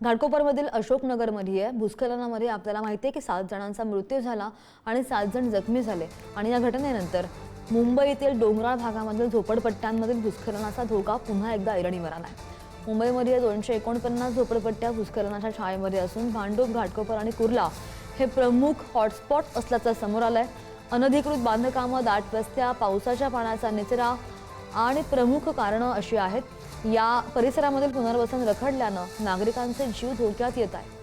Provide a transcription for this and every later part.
घाटकोपरमधील अशोकनगरमध्ये भूस्खलनामध्ये आपल्याला माहिती आहे की 7 जणांचा मृत्यू झाला आणि 7 जण जखमी झाले आणि या घटनेनंतर मुंबईतील डोंगराळ भागामधील झोपडपट्ट्यांमधील भूस्खलनाचा धोका पुन्हा एकदा ऐरणीवर आलाय। मुंबईमध्ये 249 झोपडपट्ट्या भूस्खलनाच्या छायेमध्ये असून भांडूप, घाटकोपर आणि कुर्ला हे प्रमुख हॉटस्पॉट असल्याचं समोर आलंय। अनधिकृत बांधकामं, दाट रस्त्या, पावसाच्या पाण्याचा निचरा आणि प्रमुख कारणं अशी आहेत। या परिसरामधील पुनर्वसन रखडल्यानं नागरिकांचे जीव धोक्यात येत आहेत।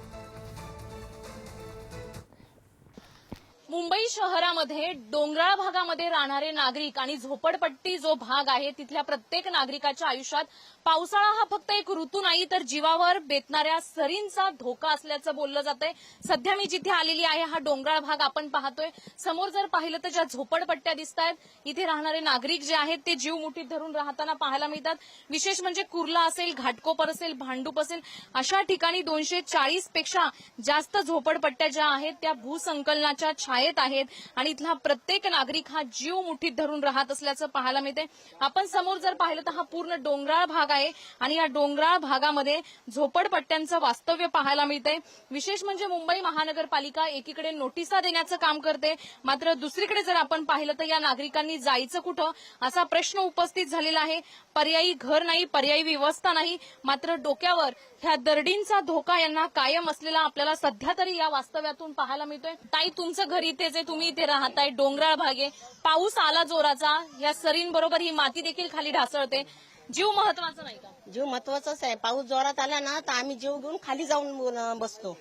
मुंबई शहरामध्ये डोंगराळ भागामध्ये राहणारे नागरिक आणि झोपडपट्टी जो भाग आहे तिथल्या प्रत्येक नागरिकाच्या आयुष्यात पावसाळा हा फक्त एक ऋतू नाही तर जीवावर बेतणाऱ्या सरींचा धोका असल्याचं बोललं जातंय। सध्या मी जिथे आलेली आहे हा डोंगराळ भाग आपण पाहतोय। समोर जर पाहिलं तर ज्या झोपडपट्ट्या दिसतायत इथे राहणारे नागरिक जे आहेत ते जीव मुठीत धरून राहताना पाहायला मिळतात। विशेष म्हणजे कुर्ला असेल, घाटकोपर असेल, भांडूप असेल अशा ठिकाणी 240 पेक्षा जास्त झोपडपट्ट्या ज्या आहेत त्या भूसंकलनाच्या छायेत आहेत आणि इथला प्रत्येक नागरिक हा जीव मुठीत धरून राहत असल्याचं पाहायला मिळते। आपण समोर जर पाहिलं तर हा पूर्ण डोंगराळ भाग आहे आणि या डोंगराळ भागामध्ये झोपडपट्ट्यांचं वास्तव्य पाहायला मिळते। विशेष म्हणजे मुंबई महानगरपालिका एकीकडे नोटिसा देण्याचं काम करते, मात्र दुसरीकडे जर आपण पाहिलं तर या नागरिकांनी जायचं कुठं असा प्रश्न उपस्थित झालेला आहे। पर्यायी घर नाही, पर्यायी व्यवस्था नाही, मात्र डोक्यावर ह्या दरडींचा धोका यांना कायम असलेला आपल्याला सध्या तरी या वास्तव्यातून पाहायला मिळतोय। ताई, तुमचं घर इथे जे तुम्ही इथे राहताय डोंगराळ भाग आहे, पाऊस आला जोराचा, या सरींबरोबर ही माती देखील खाली ढासळते, जीव महत्वाचा नाही का? जीव महत्वाचाच आहे। पाऊस जोरात आला ना तर आम्ही जीव घेऊन खाली जाऊन बसतो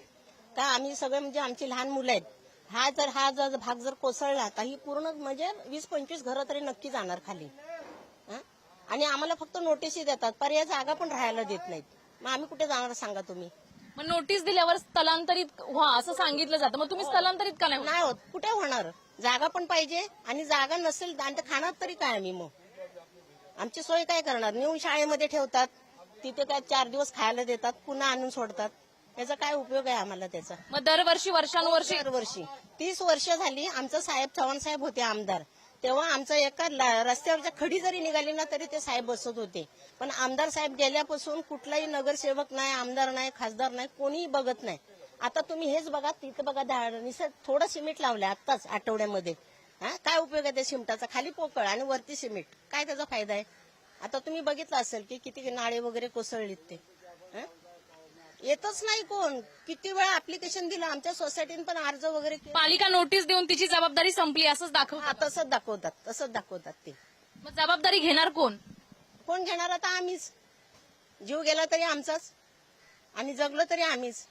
का आम्ही सगळे म्हणजे आमची लहान मुलं आहेत। हा जर भाग जर कोसळला तर ही पूर्ण म्हणजे 20-25 घरं तरी नक्की जाणार खाली। आणि आम्हाला फक्त नोटीस देतात, पर्याय जागा पण राहायला देत नाहीत। मग आम्ही कुठे जाणार सांगा तुम्ही? मग नोटीस दिल्यावर स्थलांतरित व्हा असं सांगितलं जातं, मग तुम्ही स्थलांतरित का नाही होत? नाही होत, कुठे होणार? जागा पण पाहिजे आणि जागा नसेल आणि खाणार तरी काय आम्ही? मग आमची सोय काय करणार? नेऊन शाळेमध्ये ठेवतात, तिथे काय 4 दिवस खायला देतात, पुन्हा आणून सोडतात। याचा काय उपयोग आहे आम्हाला त्याचा? मग दरवर्षी वर्षानुवर्षी 30 वर्ष झाली आमचं चव्हाण साहेब होते आमदार, तेव्हा आमचं एका रस्त्यावरच्या खडी जरी निघाली ना तरी ते साहेब बसत होते। पण आमदार साहेब गेल्यापासून कुठलाही नगरसेवक नाही, आमदार नाही, खासदार नाही, कोणीही बघत नाही। आता तुम्ही हेच बघा, तिथं बघा, थोडं सिमेंट लावलंय आत्ताच आठवड्यामध्ये। काय उपयोग आहे त्या सिमेंटाचा? खाली पोकळ आणि वरती सिमेंट, काय त्याचा फायदा आहे? आता तुम्ही बघितलं असेल की किती नाळे वगैरे कोसळलीत ते। येतच नाही कोण। किती वेळा ऍप्लिकेशन दिलं, आमच्या सोसायटीने पण अर्ज वगैरे केले। पालिका नोटीस देऊन तिची जबाबदारी संपली असंच दाखवतात। तसंच दाखवतात ते। मग जबाबदारी घेणार कोण? कोण घेणार? आता आम्हीच। जीव गेला तरी आमचाच आणि जगलो तरी आम्हीच।